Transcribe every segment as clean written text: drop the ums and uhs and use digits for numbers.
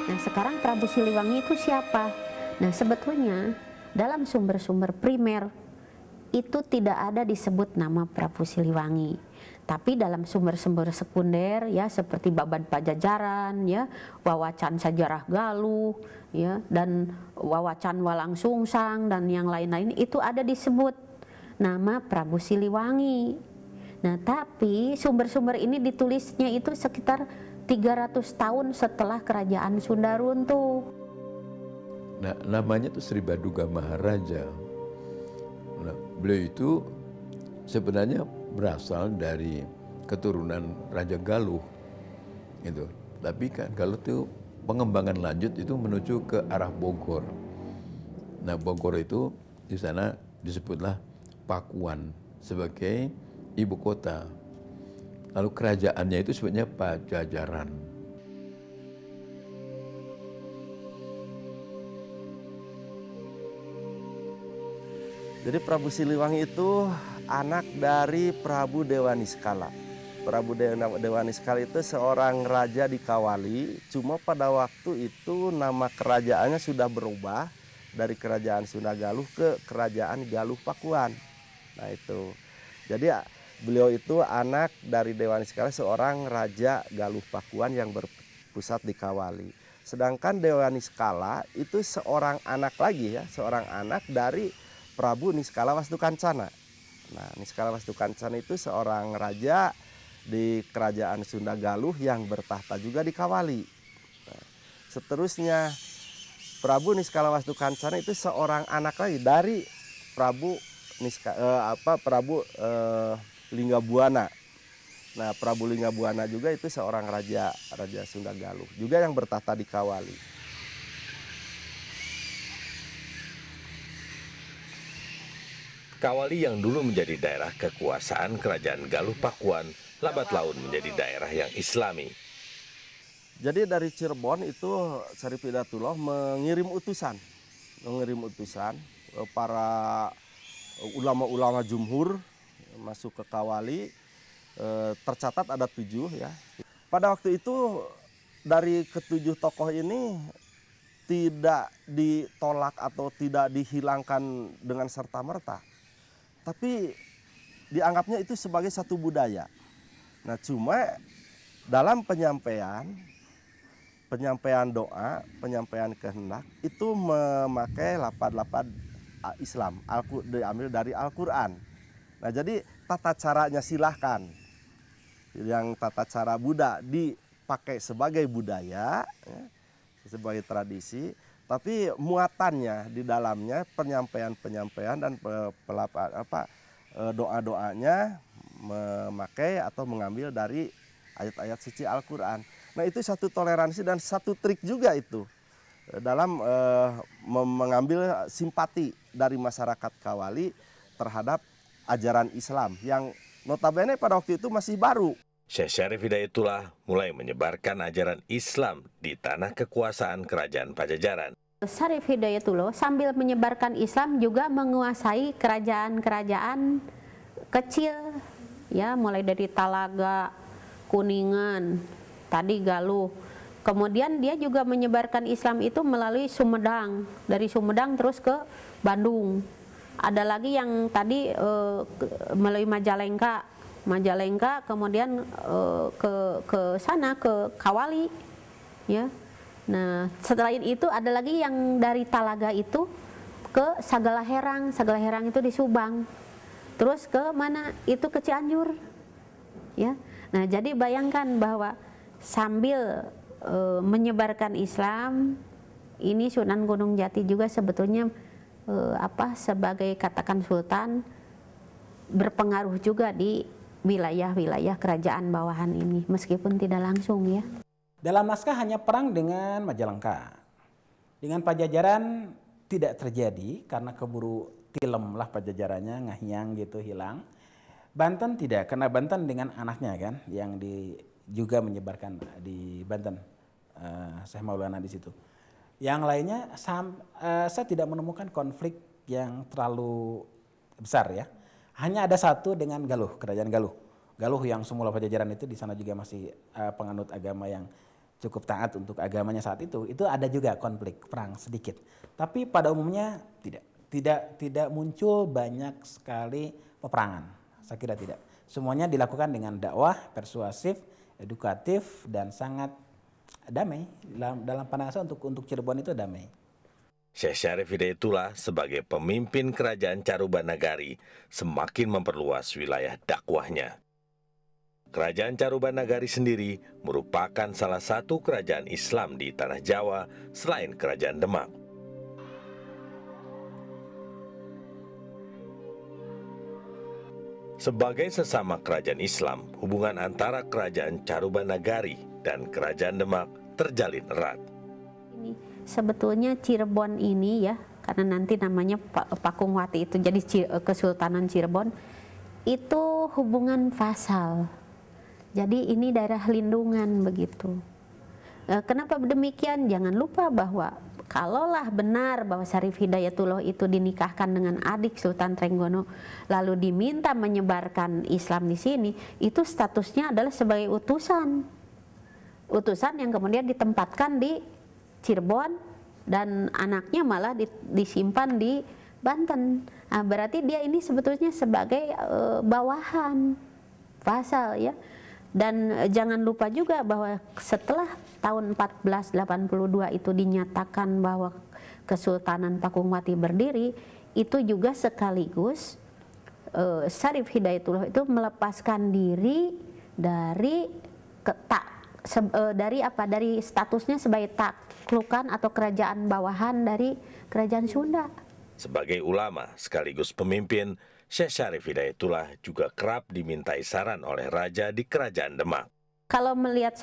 Nah, sekarang Prabu Siliwangi itu siapa? Nah, sebetulnya dalam sumber-sumber primer itu tidak ada disebut nama Prabu Siliwangi. Tapi dalam sumber-sumber sekunder ya seperti Babad Pajajaran ya, Wawacan Sejarah Galuh ya, dan Wawacan Walang Sungsang dan yang lain-lain itu ada disebut nama Prabu Siliwangi. Nah, tapi sumber-sumber ini ditulisnya itu sekitar 300 tahun setelah kerajaan Sunda runtuh. Nah, namanya tuh Sri Baduga Maharaja. Nah, beliau itu sebenarnya berasal dari keturunan Raja Galuh. Gitu. Tapi kan Galuh itu pengembangan lanjut itu menuju ke arah Bogor. Nah, Bogor itu di sana disebutlah Pakuan sebagai ibu kota. Lalu kerajaannya itu sebutnya Pajajaran. Jadi Prabu Siliwangi itu anak dari Prabu Dewa Niskala. Prabu Dewa Niskala itu seorang raja di Kawali, cuma pada waktu itu nama kerajaannya sudah berubah dari kerajaan Sunda Galuh ke kerajaan Galuh Pakuan. Nah itu, jadi beliau itu anak dari Dewa Niskala, seorang raja Galuh Pakuan yang berpusat di Kawali. Sedangkan Dewa Niskala itu seorang anak lagi ya, seorang anak dari Prabu Niskala Wastukancana. Nah, Niskala Wastukancana itu seorang raja di kerajaan Sunda Galuh yang bertahta juga di Kawali. Nah, seterusnya Prabu Niskala Wastukancana itu seorang anak lagi dari Prabu Linggabuana. Nah, Prabu Linggabuana juga itu seorang raja Sunda Galuh juga yang bertahta di Kawali. Kawali yang dulu menjadi daerah kekuasaan kerajaan Galuh Pakuan, lambat laun menjadi daerah yang Islami. Jadi dari Cirebon itu Syarif Hidayatullah mengirim utusan para ulama-ulama jumhur masuk ke Kawali. Tercatat ada 7 ya. Pada waktu itu dari ke-7 tokoh ini tidak ditolak atau tidak dihilangkan dengan serta-merta, tapi dianggapnya itu sebagai satu budaya. Nah, cuma dalam penyampaian doa, penyampaian kehendak itu memakai lapad-lapad Islam, diambil dari Al-Quran. Nah, jadi tata caranya silahkan. Yang tata cara Buddha dipakai sebagai budaya, ya, sebagai tradisi, tapi muatannya di dalamnya penyampaian dan doa-doanya memakai atau mengambil dari ayat-ayat suci Al-Quran. Nah, itu satu toleransi dan satu trik juga itu dalam mengambil simpati dari masyarakat Kawali terhadap ajaran Islam yang notabene pada waktu itu masih baru. Syekh Syarif Hidayatullah mulai menyebarkan ajaran Islam di tanah kekuasaan kerajaan Pajajaran. Syarif Hidayatullah sambil menyebarkan Islam juga menguasai kerajaan-kerajaan kecil ya, mulai dari Talaga, Kuningan, tadi Galuh. Kemudian dia juga menyebarkan Islam itu melalui Sumedang, dari Sumedang terus ke Bandung. Ada lagi yang tadi melalui Majalengka, kemudian ke sana ke Kawali, ya. Nah, setelah itu ada lagi yang dari Talaga itu ke Sagalaherang itu di Subang, terus ke mana? Itu ke Cianjur, ya. Nah, jadi bayangkan bahwa sambil menyebarkan Islam, ini Sunan Gunung Jati juga sebetulnya sebagai katakan sultan berpengaruh juga di wilayah-wilayah kerajaan bawahan ini, meskipun tidak langsung ya. Dalam naskah hanya perang dengan Majalengka. Dengan Pajajaran tidak terjadi karena keburu tilem lah Pajajarannya, ngahiang gitu, hilang. Banten tidak, karena Banten dengan anaknya kan yang juga menyebarkan di Banten, Syekh Maulana di situ. Yang lainnya saya tidak menemukan konflik yang terlalu besar ya. Hanya ada satu dengan Galuh, kerajaan Galuh. Galuh yang semula Pajajaran itu di sana juga masih penganut agama yang cukup taat untuk agamanya saat itu ada juga konflik perang sedikit. Tapi pada umumnya tidak muncul banyak sekali peperangan. Saya kira tidak. Semuanya dilakukan dengan dakwah, persuasif, edukatif, dan sangat damai. Dalam pandangan saya untuk Cirebon itu damai. Syekh Syarif Hidayatullah sebagai pemimpin kerajaan Caruban Nagari semakin memperluas wilayah dakwahnya. Kerajaan Caruban Nagari sendiri merupakan salah satu kerajaan Islam di Tanah Jawa selain Kerajaan Demak. Sebagai sesama kerajaan Islam, hubungan antara kerajaan Caruban Nagari dan kerajaan Demak terjalin erat. Sebetulnya Cirebon ini ya, karena nanti namanya Pakungwati itu jadi Kesultanan Cirebon, itu hubungan vasal. Jadi ini daerah lindungan begitu. Kenapa demikian? Jangan lupa bahwa kalaulah benar bahwa Syarif Hidayatullah itu dinikahkan dengan adik Sultan Trenggono, lalu diminta menyebarkan Islam di sini, itu statusnya adalah sebagai utusan. Utusan yang kemudian ditempatkan di Cirebon dan anaknya malah disimpan di Banten. Nah, berarti dia ini sebetulnya sebagai bawahan vasal ya. Dan jangan lupa juga bahwa setelah tahun 1482 itu dinyatakan bahwa Kesultanan Pakungwati berdiri, itu juga sekaligus Syarif Hidayatullah itu melepaskan diri dari dari statusnya sebagai taklukan atau kerajaan bawahan dari kerajaan Sunda. Sebagai ulama sekaligus pemimpin, Syekh Syarif Hidayatullah juga kerap dimintai saran oleh raja di kerajaan Demak. Kalau melihat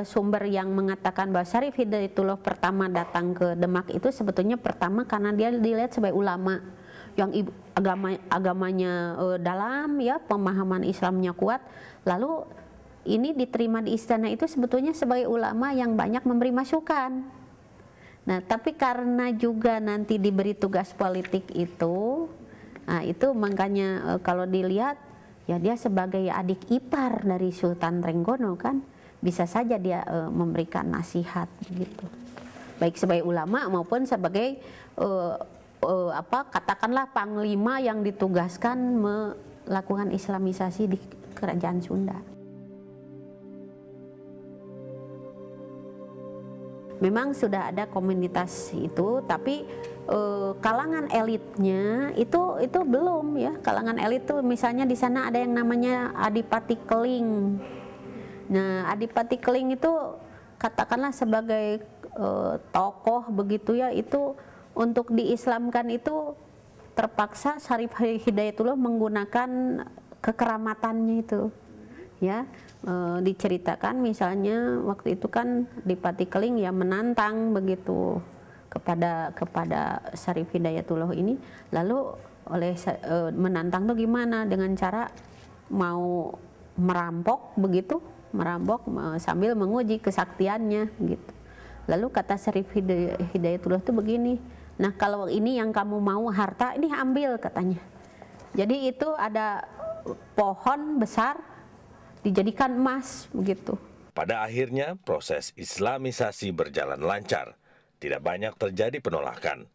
sumber yang mengatakan bahwa Syarif Hidayatullah pertama datang ke Demak itu sebetulnya pertama karena dia dilihat sebagai ulama yang agamanya dalam ya, pemahaman Islamnya kuat, lalu ini diterima di istana itu sebetulnya sebagai ulama yang banyak memberi masukan. Nah, tapi karena juga nanti diberi tugas politik itu, nah itu makanya kalau dilihat ya dia sebagai adik ipar dari Sultan Trenggono kan, bisa saja dia memberikan nasihat gitu. Baik sebagai ulama maupun sebagai katakanlah panglima yang ditugaskan melakukan Islamisasi di kerajaan Sunda. Memang sudah ada komunitas itu, tapi kalangan elitnya itu belum ya. Kalangan elit tuh misalnya di sana ada yang namanya Adipati Keling. Nah, Adipati Keling itu katakanlah sebagai tokoh begitu ya, itu untuk diislamkan itu terpaksa Syarif Hidayatullah menggunakan kekeramatannya itu ya. Diceritakan misalnya waktu itu kan Adipati Keling ya menantang begitu kepada Syarif Hidayatullah ini, lalu oleh menantang tuh gimana, dengan cara mau merampok begitu, sambil menguji kesaktiannya gitu. Lalu kata Syarif Hidayatullah itu begini, nah kalau ini yang kamu mau harta ini ambil katanya. Jadi itu ada pohon besar dijadikan emas begitu. Pada akhirnya proses Islamisasi berjalan lancar, tidak banyak terjadi penolakan.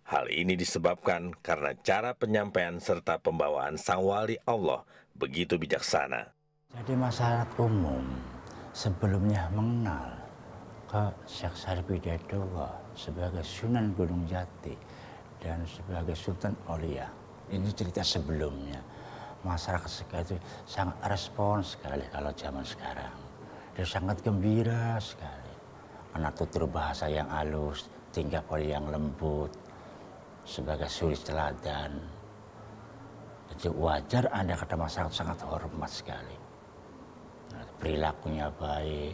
Hal ini disebabkan karena cara penyampaian serta pembawaan Sang Wali Allah begitu bijaksana. Jadi masyarakat umum sebelumnya mengenal ke Syekh Syarif Hidayatullah sebagai Sunan Gunung Jati dan sebagai Sultan Aulia. Ini cerita sebelumnya. Masyarakat sekarang itu sangat respons sekali kalau zaman sekarang. Dia sangat gembira sekali. Karena tutur bahasa yang halus, tingkah pola yang lembut, sebagai suri teladan. Jadi wajar Anda kata masyarakat sangat hormat sekali. Perilakunya baik,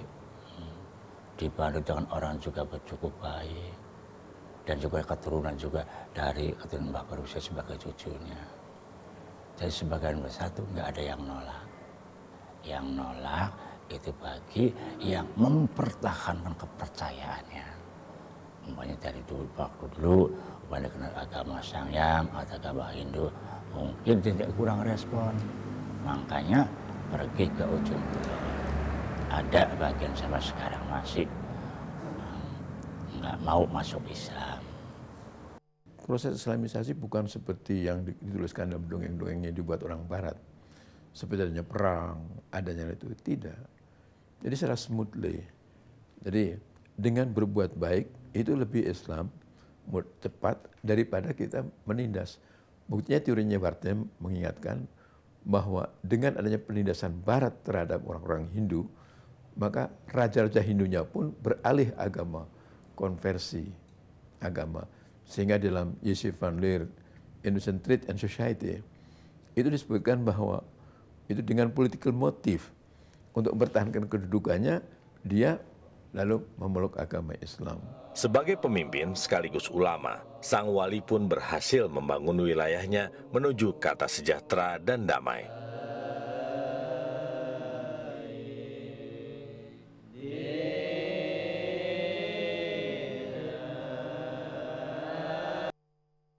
dibantu dengan orang juga cukup baik. Dan juga keturunan juga dari keturunan Mbah Barusia sebagai cucunya. Jadi sebagian besar itu nggak ada yang nolak. Yang nolak itu bagi yang mempertahankan kepercayaannya. Umpamanya dari waktu dulu, umpamanya kenal agama Sangyang atau agama Hindu, mungkin tidak kurang respon. Makanya pergi ke ujung pulau. Ada bagian sama sekarang masih nggak mau masuk Islam. Proses Islamisasi bukan seperti yang dituliskan dalam dongeng-dongengnya dibuat orang Barat. Seperti adanya perang, adanya itu, tidak. Jadi secara smoothly. Jadi dengan berbuat baik itu lebih Islam, cepat daripada kita menindas. Buktinya teorinya Barthem mengingatkan bahwa dengan adanya penindasan Barat terhadap orang-orang Hindu, maka raja-raja Hindunya pun beralih agama, konversi agama. Sehingga dalam Yosef van Leer, Indonesian Trade and Society, itu disebutkan bahwa itu dengan political motif untuk mempertahankan kedudukannya, dia lalu memeluk agama Islam. Sebagai pemimpin sekaligus ulama, sang wali pun berhasil membangun wilayahnya menuju kata sejahtera dan damai.